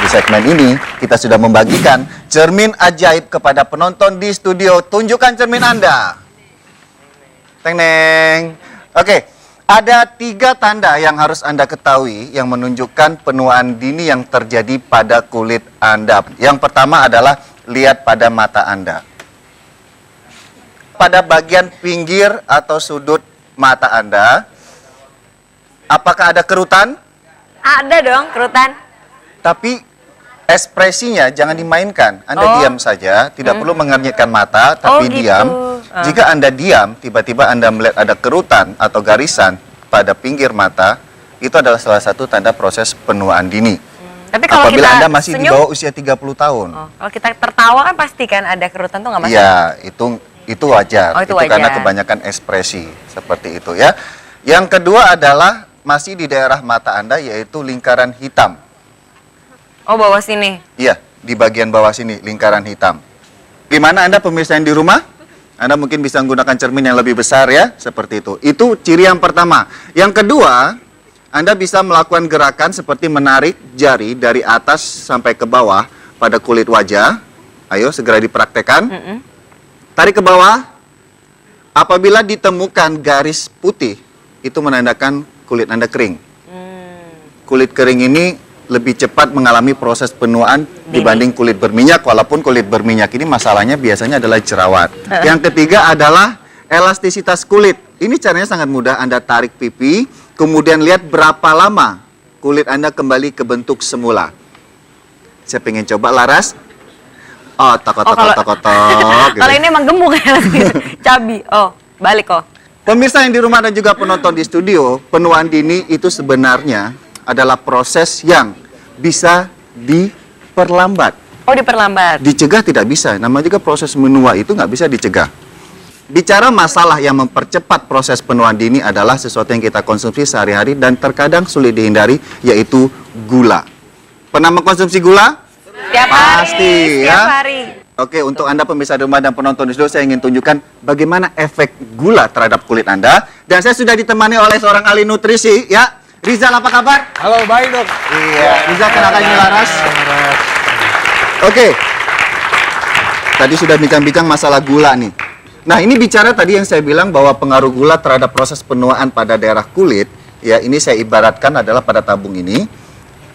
segmen ini kita sudah membagikan cermin ajaib kepada penonton di studio. Tunjukkan cermin Anda. Teng-neng. Oke, ada 3 tanda yang harus Anda ketahui yang menunjukkan penuaan dini yang terjadi pada kulit Anda. Yang pertama adalah lihat pada mata Anda. Pada bagian pinggir atau sudut mata Anda, apakah ada kerutan? Ada dong, kerutan. Tapi ekspresinya jangan dimainkan. Anda diam saja, tidak perlu mengernyitkan mata, tapi gitu. diam. Jika Anda diam, tiba-tiba Anda melihat ada kerutan atau garisan pada pinggir mata, itu adalah salah satu tanda proses penuaan dini. Tapi kalau apabila kita Anda masih senyum, di bawah usia 30 tahun. Kalau kita tertawa kan pasti kan ada kerutan tuh nggak masalah. Iya, itu wajar. Oh, itu wajar. Karena kebanyakan ekspresi seperti itu ya. Yang kedua adalah masih di daerah mata Anda, yaitu lingkaran hitam. Oh, bawah sini. Iya, di bagian bawah sini, lingkaran hitam. Gimana Anda pemirsa yang di rumah? Anda mungkin bisa menggunakan cermin yang lebih besar ya, seperti itu. Itu ciri yang pertama. Yang kedua, Anda bisa melakukan gerakan seperti menarik jari dari atas sampai ke bawah pada kulit wajah. Ayo, segera dipraktekkan. Tarik ke bawah. Apabila ditemukan garis putih, itu menandakan kulit Anda kering. Kulit kering ini lebih cepat mengalami proses penuaan dibanding kulit berminyak, walaupun kulit berminyak ini masalahnya biasanya adalah jerawat. Yang ketiga adalah elastisitas kulit. Ini caranya sangat mudah. Anda tarik pipi, kemudian lihat berapa lama kulit Anda kembali ke bentuk semula. Saya pengen coba, Laras. Oh, tok. Kalau ini emang gemuk ya, cabi. Oh, balik kok. Pemirsa yang di rumah dan juga penonton di studio, penuaan dini itu sebenarnya adalah proses yang bisa diperlambat. Oh, diperlambat. Dicegah tidak bisa. Namanya juga proses menua itu nggak bisa dicegah. Bicara masalah yang mempercepat proses penuaan dini adalah sesuatu yang kita konsumsi sehari-hari dan terkadang sulit dihindari, yaitu gula. Pernah mengkonsumsi gula? Setiap Pasti, hari. ya. Setiap hari. Oke, untuk Anda pemirsa di rumah dan penonton di studio, saya ingin tunjukkan bagaimana efek gula terhadap kulit Anda. Dan saya sudah ditemani oleh seorang ahli nutrisi, ya. Rizal, apa kabar? Halo, baik dok. Iya, Rizal, kenalkan ini Laras. Oke, tadi sudah bincang-bincang masalah gula nih. Nah, ini bicara tadi yang saya bilang bahwa pengaruh gula terhadap proses penuaan pada daerah kulit. Ya, ini saya ibaratkan adalah pada tabung ini.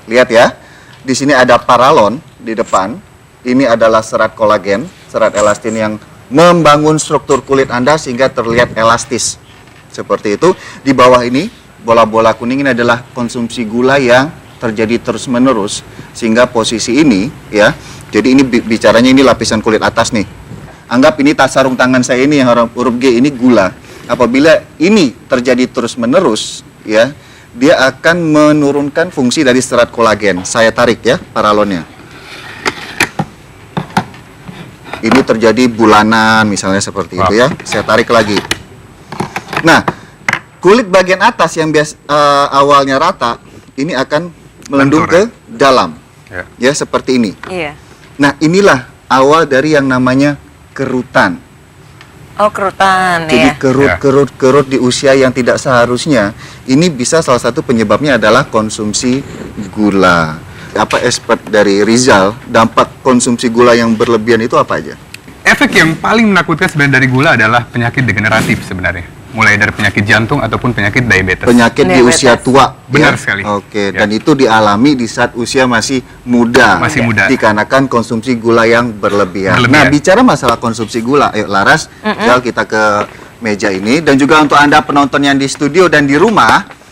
Lihat ya, di sini ada paralon di depan. Ini adalah serat kolagen, serat elastin yang membangun struktur kulit Anda sehingga terlihat elastis. Seperti itu. Di bawah ini, bola-bola kuning ini adalah konsumsi gula yang terjadi terus-menerus. Sehingga posisi ini, ya, jadi ini bicaranya ini lapisan kulit atas nih. Anggap ini sarung tangan saya ini yang huruf G ini gula. Apabila ini terjadi terus-menerus, ya, dia akan menurunkan fungsi dari serat kolagen. Saya tarik ya, paralonnya. Ini terjadi bulanan, misalnya seperti itu ya. Saya tarik lagi. Nah, kulit bagian atas yang awalnya rata, ini akan melendung ke dalam. Ya, seperti ini. Iya. Nah, inilah awal dari yang namanya kerutan. Oh, kerutan. Jadi ya. kerut di usia yang tidak seharusnya. Ini bisa salah satu penyebabnya adalah konsumsi gula. Apa expert dari Rizal, dampak konsumsi gula yang berlebihan itu apa aja? Efek yang paling menakutkan sebenarnya dari gula adalah penyakit degeneratif sebenarnya. Mulai dari penyakit jantung ataupun penyakit diabetes. Penyakit di usia tua. Benar ya? sekali. Oke, Ya. dan itu dialami di saat usia masih muda. Masih muda. Dikarenakan konsumsi gula yang berlebihan. Nah, bicara masalah konsumsi gula, ayo Laras, Rizal, kita ke meja ini. Dan juga untuk Anda penonton yang di studio dan di rumah,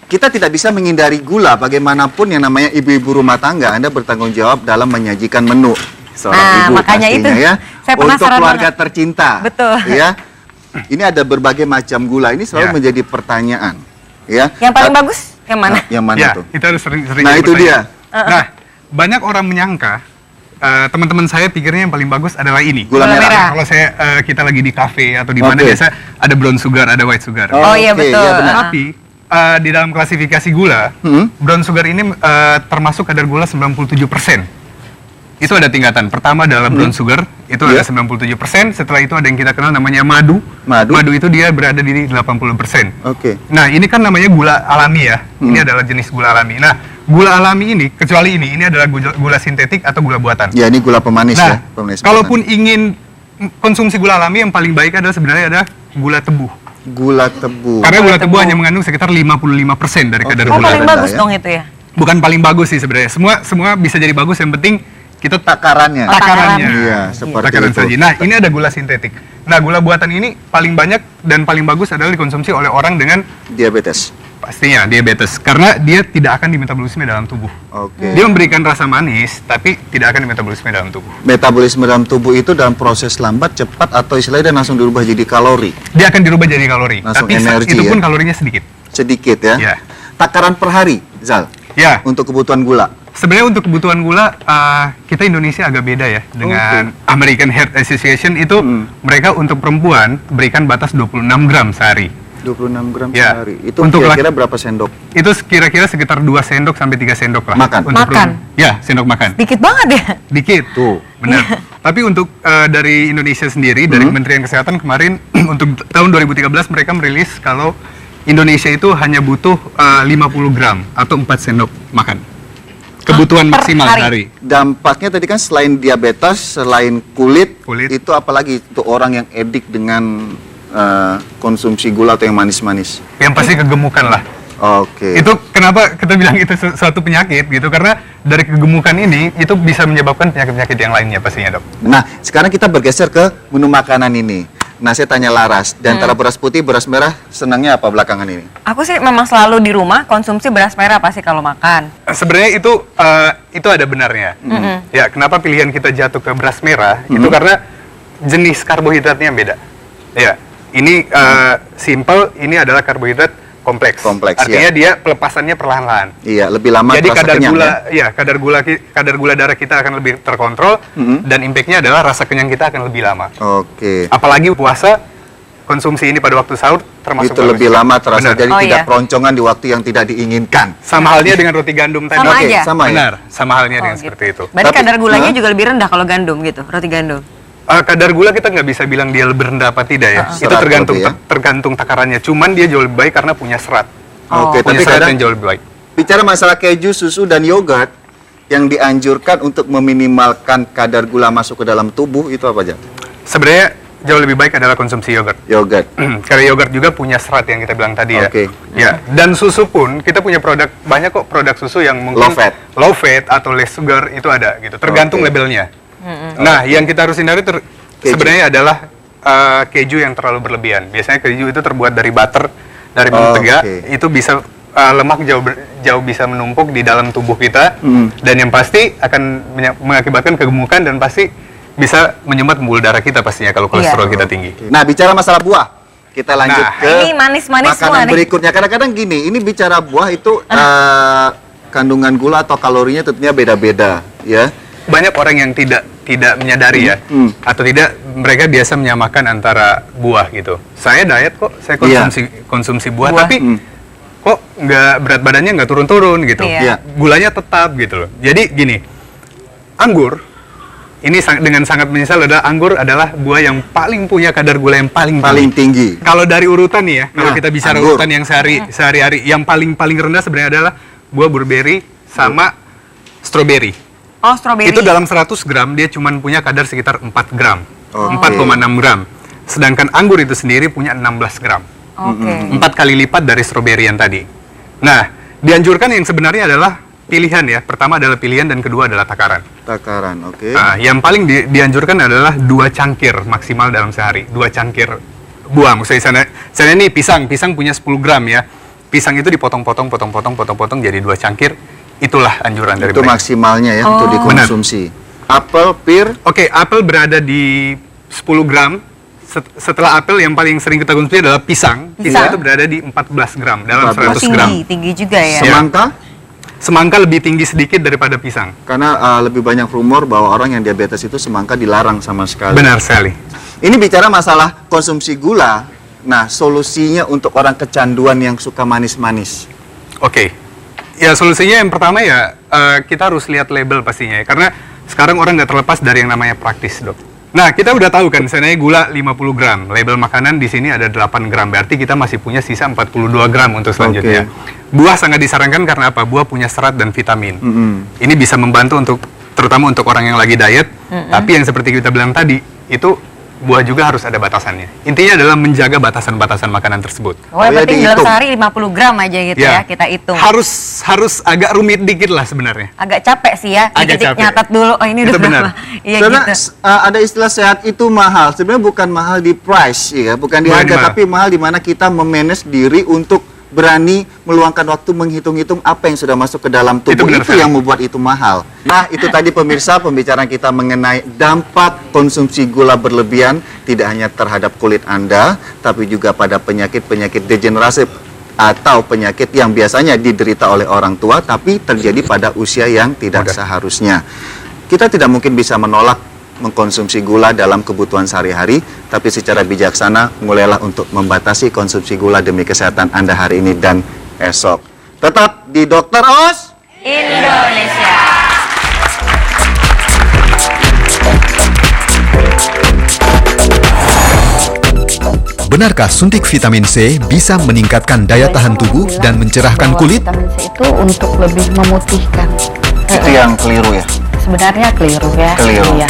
kita tidak bisa menghindari gula. Bagaimanapun yang namanya ibu-ibu rumah tangga, Anda bertanggung jawab dalam menyajikan menu seorang ibu makanya pastinya, itu. ya. Saya Untuk penasaran keluarga banget. tercinta. Betul. Ya. Ini ada berbagai macam gula. Ini selalu menjadi pertanyaan. Ya. Yang paling bagus yang mana? Yang mana Ya, tuh? itu harus sering-sering. Nah, itu dia. Nah, banyak orang menyangka teman-teman saya pikirnya yang paling bagus adalah ini. Gula merah. Kalau kita lagi di kafe atau di mana biasa ada brown sugar, ada white sugar. Oh iya, Oke, betul. ya benar. Tapi di dalam klasifikasi gula, brown sugar ini termasuk kadar gula 97%. Itu ada tingkatan. Pertama adalah brown sugar, itu ada 97%. Setelah itu ada yang kita kenal namanya madu. Madu itu dia berada di 80%. Oke. Nah, ini kan namanya gula alami ya. Ini adalah jenis gula alami. Nah, gula alami ini, kecuali ini adalah gula sintetik atau gula buatan. Ya, ini gula pemanis Nah, ya. Pemanis kalaupun ingin konsumsi gula alami, yang paling baik adalah sebenarnya ada gula tebu. gula tebu. Karena gula tebu hanya mengandung sekitar 55% dari kadar Oh, gula. paling rendah bagus ya. dong itu ya. Bukan paling bagus sih sebenarnya. Semua bisa jadi bagus, yang penting kita Takarannya. takarannya. Iya, seperti Takaran itu. saja. Nah, ini ada gula sintetik. Nah, gula buatan ini paling banyak dan paling bagus adalah dikonsumsi oleh orang dengan Diabetes. pastinya diabetes, karena dia tidak akan dimetabolisme dalam tubuh. Oke. Dia memberikan rasa manis, tapi tidak akan dimetabolisme dalam tubuh. Metabolisme dalam tubuh itu dalam proses lambat, cepat, atau istilahnya dia langsung dirubah jadi kalori. Dia akan dirubah jadi kalori, Langsung tapi energi itu pun ya? kalorinya sedikit. Sedikit ya. Ya. Takaran per hari, Zal, Ya, untuk kebutuhan gula. sebenarnya untuk kebutuhan gula kita Indonesia agak beda ya dengan American Heart Association itu. Mereka untuk perempuan berikan batas 26 gram sehari. 26 gram Ya. sehari. Itu Untuk kira-kira berapa sendok? Itu kira-kira sekitar 2 sendok sampai 3 sendok lah. Makan? Untuk Makan? Ya, sendok makan. Dikit banget ya. Dikit. Tuh. Benar. Tapi untuk dari Indonesia sendiri, dari Kementerian Kesehatan kemarin untuk tahun 2013 mereka merilis kalau Indonesia itu hanya butuh 50 gram atau 4 sendok makan. Kebutuhan per maksimal hari? sehari. Dampaknya tadi kan selain diabetes, selain kulit, Kulit. itu apalagi untuk orang yang edik dengan konsumsi gula atau yang manis-manis. Yang pasti kegemukan lah. Oke. Itu kenapa kita bilang itu suatu penyakit gitu, karena dari kegemukan ini itu bisa menyebabkan penyakit-penyakit yang lainnya pastinya, Dok. Nah, sekarang kita bergeser ke menu makanan ini. Nah, saya tanya Laras, di antara beras putih, beras merah, senangnya apa belakangan ini? Aku sih memang selalu di rumah konsumsi beras merah pasti kalau makan. Sebenarnya itu ada benarnya. Ya, kenapa pilihan kita jatuh ke beras merah? Itu karena jenis karbohidratnya beda. Ya, ini simple, ini adalah karbohidrat kompleks. Kompleks, Artinya dia pelepasannya perlahan-lahan. Iya, lebih lama Jadi terasa kadar kenyang, gula, ya? kadar gula darah kita akan lebih terkontrol, dan impactnya adalah rasa kenyang kita akan lebih lama. Oke. Apalagi puasa, konsumsi ini pada waktu sahur termasuk Itu bagus. lebih lama terasa, Benar. jadi Oh, tidak iya. keroncongan di waktu yang tidak diinginkan. Sama halnya dengan roti gandum tadi. Sama Oke, aja? sama ya? Benar, sama halnya Oh, dengan gitu. seperti itu. Berarti Tapi- kadar gulanya Hah? juga lebih rendah kalau gandum gitu, roti gandum. Kadar gula kita nggak bisa bilang dia lebih rendah apa tidak ya. Itu Serat tergantung lebih ya? tergantung takarannya. Cuman dia jauh lebih baik karena punya serat. Oh. Oke, Punya tapi serat kadang yang jauh lebih baik. bicara masalah keju, susu, dan yogurt, yang dianjurkan untuk meminimalkan kadar gula masuk ke dalam tubuh itu apa aja? Sebenarnya jauh lebih baik adalah konsumsi yogurt. Yogurt. Karena yogurt juga punya serat yang kita bilang tadi ya. Oke. Ya, dan susu pun kita punya banyak kok produk susu yang mungkin Low fat. atau less sugar itu ada gitu. Tergantung Oke. labelnya. Nah, yang kita harus hindari Keju. sebenarnya adalah keju yang terlalu berlebihan. Biasanya keju itu terbuat dari butter, dari mentega, Oke. itu bisa lemak jauh bisa menumpuk di dalam tubuh kita, dan yang pasti akan mengakibatkan kegemukan dan pasti bisa menyumbat pembuluh darah kita pastinya kalau kolesterol Iya. kita tinggi. Nah, bicara masalah buah, kita lanjut Nah, ke ini manis-manis semua makanan nih. berikutnya. Kadang-kadang gini, ini bicara buah itu kandungan gula atau kalorinya tentunya beda-beda, ya. Banyak orang yang tidak menyadari ya, atau tidak, mereka biasa menyamakan antara buah gitu. Saya diet kok, saya konsumsi buah, Buah. tapi kok nggak berat badannya nggak turun-turun gitu. Iya. Iya. Gulanya tetap gitu loh. Jadi gini, anggur ini dengan sangat menyesal adalah anggur adalah buah yang paling punya kadar gula yang paling tinggi. Kalau dari urutan nih ya, kalau Nah, kita bicara anggur. urutan yang sehari-hari, yang paling rendah sebenarnya adalah buah blueberry sama strawberry. Oh, stroberi. Itu dalam 100 gram dia cuma punya kadar sekitar 4 gram. Oke. 4,6 gram. Sedangkan anggur itu sendiri punya 16 gram. Oke. 4 kali lipat dari stroberi yang tadi. Nah, dianjurkan yang sebenarnya adalah pilihan ya. Pertama adalah pilihan dan kedua adalah takaran. Takaran, oke. Nah, yang paling dianjurkan adalah 2 cangkir maksimal dalam sehari. 2 cangkir buah. Misalnya sana nih pisang punya 10 gram ya. Pisang itu dipotong-potong jadi 2 cangkir. Itulah anjuran dari Itu mereka. maksimalnya ya untuk dikonsumsi. Apel, pir, Oke, apel berada di 10 gram. Setelah apel yang paling sering kita konsumsi adalah pisang. Pisang itu berada di 14 gram dalam 14 100 gram. Tinggi juga ya. semangka, Semangka lebih tinggi sedikit daripada pisang. karena lebih banyak rumor bahwa orang yang diabetes itu semangka dilarang sama sekali. Benar sekali. Ini bicara masalah konsumsi gula. Nah, solusinya untuk orang kecanduan yang suka manis-manis. Oke. Ya, solusinya yang pertama ya kita harus lihat label pastinya ya. Karena sekarang orang nggak terlepas dari yang namanya praktis, Dok. Nah, kita udah tahu kan, sebenarnya gula 50 gram. Label makanan di sini ada 8 gram. Berarti kita masih punya sisa 42 gram untuk selanjutnya. Buah sangat disarankan karena apa? Buah punya serat dan vitamin. Ini bisa membantu untuk, terutama untuk orang yang lagi diet. Tapi yang seperti kita bilang tadi, itu buah juga harus ada batasannya. Intinya adalah menjaga batasan-batasan makanan tersebut. Oh, yang penting dalam sehari 50 gram aja gitu ya, kita hitung. Harus agak rumit dikit lah sebenarnya. Agak capek sih ya, Agak dikit capek. nyatat dulu, oh ini Itu udah benar. berapa. Iya Karena gitu. ada istilah sehat itu mahal. Sebenarnya bukan mahal di price, ya, bukan di Bukan harga, mahal. tapi mahal di mana kita memanage diri untuk berani meluangkan waktu menghitung-hitung apa yang sudah masuk ke dalam tubuh. benar Itu sekali. yang membuat itu mahal. Nah, itu tadi pemirsa pembicaraan kita mengenai dampak konsumsi gula berlebihan tidak hanya terhadap kulit Anda, tapi juga pada penyakit-penyakit degeneratif atau penyakit yang biasanya diderita oleh orang tua tapi terjadi pada usia yang tidak seharusnya. Kita tidak mungkin bisa menolak mengkonsumsi gula dalam kebutuhan sehari-hari, tapi secara bijaksana mulailah untuk membatasi konsumsi gula demi kesehatan Anda hari ini dan esok. Tetap di Dokter Os Indonesia. Benarkah suntik vitamin C bisa meningkatkan daya tahan tubuh dan mencerahkan Bahwa kulit? Vitamin C itu untuk lebih memutihkan. itu yang keliru ya. Sebenarnya keliru ya. Keliru. Iya.